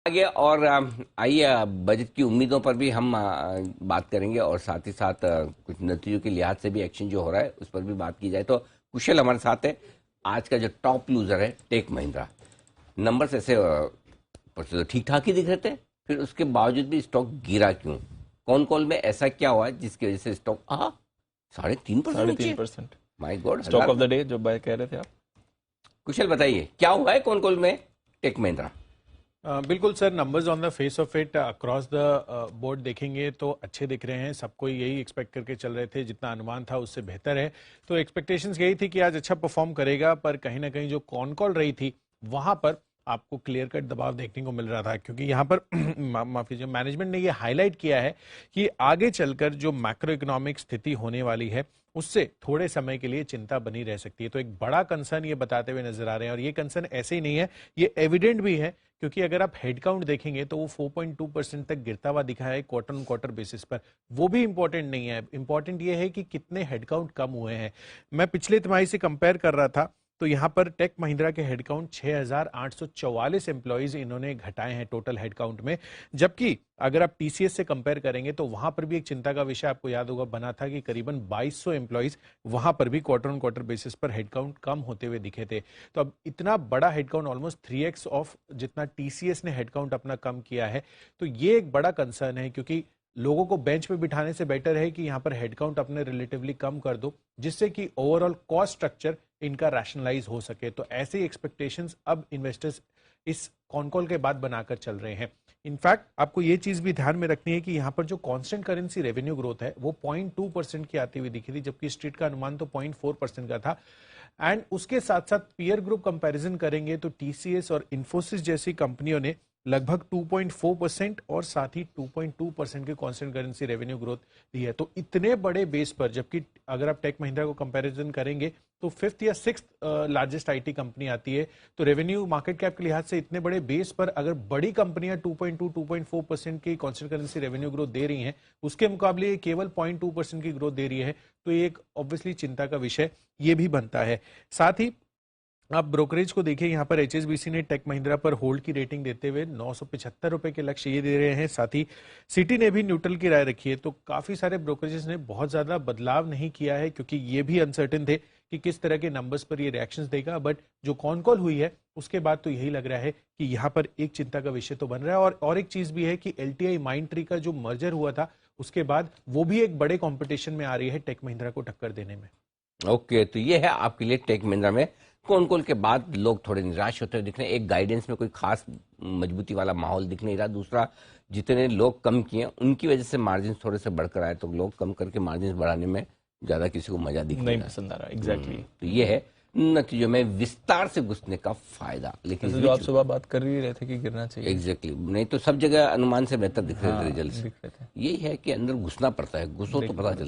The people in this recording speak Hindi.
आगे और आइए बजट की उम्मीदों पर भी हम बात करेंगे और साथ ही साथ कुछ नतीजों के लिहाज से भी एक्शन जो हो रहा है उस पर भी बात की जाए। तो कुशल हमारे साथ है। आज का जो टॉप लूजर है टेक महिंद्रा, नंबर्स ऐसे तो ठीक ठाक ही दिख रहे थे, फिर उसके बावजूद भी स्टॉक गिरा क्यों? कौन कॉल में ऐसा क्या हुआ जिसकी वजह से stock 3.5% 3.5%। My God, stock of the day जो बाय कह रहे थे आप। कुशल बताइए क्या हुआ है कौन कॉल में टेक महिंद्रा? बिल्कुल sir, numbers on the face of it across the board देखेंगे तो अच्छे दिख रहे हैं। सबको यही एक्सपेक्ट करके चल रहे थे, जितना अनुमान था उससे बेहतर है। तो एक्सपेक्टेशंस यही थी कि आज अच्छा परफॉर्म करेगा, पर कहीं ना कहीं जो कॉन कॉल रही थी वहां पर आपको क्लियर कट दबाव देखने को मिल रहा था, क्योंकि यहाँ पर माफ कीजिए, मैनेजमेंट ने ये हाईलाइट किया है कि आगे चलकर जो मैक्रो इकोनॉमिक स्थिति होने वाली है उससे थोड़े समय के लिए चिंता बनी रह सकती है। तो एक बड़ा कंसर्न ये बताते हुए नजर आ रहे हैं, और ये कंसर्न ऐसे ही नहीं है, ये एविडेंट भी है, क्योंकि अगर आप हेडकाउंट देखेंगे तो वो 4.2% तक गिरता हुआ दिखा है क्वार्टर ऑन क्वार्टर बेसिस पर। वो भी इंपॉर्टेंट नहीं है, इंपॉर्टेंट ये है कि कितने हेडकाउंट कम हुए हैं। मैं पिछले तिमाही से कंपेयर कर रहा था, तो यहां पर टेक महिंद्रा के हेडकाउंट 6,844 एम्प्लॉइज इन्होंने घटाए हैं टोटल हेडकाउंट में, जबकि अगर आप टीसीएस से कंपेयर करेंगे तो वहां पर भी एक चिंता का विषय आपको याद होगा बना था कि करीबन 2200 एम्प्लॉइज वहां पर भी क्वार्टर ऑन क्वार्टर बेसिस पर हेडकाउंट कम होते हुए दिखे थे। तो अब इतना बड़ा हेडकाउंट, ऑलमोस्ट 3x ऑफ जितना टीसीएस ने हेडकाउंट अपना कम किया है, तो ये एक बड़ा कंसर्न है, क्योंकि लोगों को बेंच पे बिठाने से बेटर है कि यहां पर हेडकाउंट अपने रिलेटिवली कम कर दो, जिससे कि ओवरऑल कॉस्ट स्ट्रक्चर इनका रैशनलाइज हो सके। तो ऐसे एक्सपेक्टेशंस अब इन्वेस्टर्स इस कॉन कॉल के बाद बनाकर चल रहे हैं। इनफैक्ट आपको ये चीज भी ध्यान में रखनी है कि यहां पर जो कांस्टेंट करेंसी रेवेन्यू ग्रोथ है वो 0.2% की आती हुई दिखी थी, जबकि स्ट्रीट का अनुमान तो 0.4% का था। एंड उसके साथ साथ पीयर ग्रुप कंपैरिजन करेंगे तो टीसीएस और इन्फोसिस जैसी कंपनियों ने लगभग 2.4% और साथ ही 2.2% के कांस्टेंट करेंसी रेवेन्यू ग्रोथ दी है। तो इतने बड़े बेस पर, जबकि अगर आप टेक महिंद्रा को कंपैरिजन करेंगे तो 5th या 6th लार्जेस्ट आईटी कंपनी आती है, तो रेवेन्यू मार्केट कैप के लिहाज से इतने बड़े बेस पर अगर बड़ी कंपनियां 2.4% की कांस्टेंट करेंसी रेवेन्यू ग्रोथ दे रही हैं, उसके मुकाबले केवल 0.2% की ग्रोथ दे रही है, तो ये एक ऑब्वियसली चिंता का विषय ये भी बनता है। साथ ही आप ब्रोकरेज को देखिए, यहां पर एचएसबीसी ने टेक महिंद्रा पर होल्ड की रेटिंग देते हुए 975 रुपए के लक्ष्य ये दे रहे हैं। साथ ही सिटी ने भी न्यूट्रल की राय रखी है। तो काफी सारे ब्रोकरेजेस ने बहुत ज्यादा बदलाव नहीं किया है, क्योंकि ये भी अनसर्टेन थे कि किस तरह के नंबर्स पर ये रिएक्शंस देगा। बट जो कॉन कॉल हुई है उसके बाद तो यही लग रहा है कि यहाँ पर एक चिंता का विषय तो बन रहा है। और एक चीज भी है कि एलटीआई माइंडट्री का जो मर्जर हुआ था उसके बाद वो भी एक बड़े कॉम्पिटिशन में आ रही है टेक महिंद्रा को टक्कर देने में। ओके, तो ये है आपके लिए टेक महिंद्रा में कौन कॉल के बाद लोग थोड़े निराश होते हुए दिख रहे हैं। एक गाइडेंस में कोई खास मजबूती वाला माहौल दिख नहीं रहा। दूसरा, जितने लोग कम किए उनकी वजह से मार्जिन थोड़े से बढ़कर आए, तो लोग कम करके मार्जिन बढ़ाने में ज्यादा किसी को मजा दिख नहीं पसंद आ रहा। एग्जैक्टली। तो ये है नतीजों में विस्तार से घुसने का फायदा। लेकिन जो आप सुबह बात कर ही रहे थे कि गिरना चाहिए। एग्जैक्टली, नहीं तो सब जगह अनुमान से बेहतर दिख रहे थे रिजल्ट। दिख रहे थे। यही है कि अंदर घुसना पड़ता है, घुसो तो पता चलता है।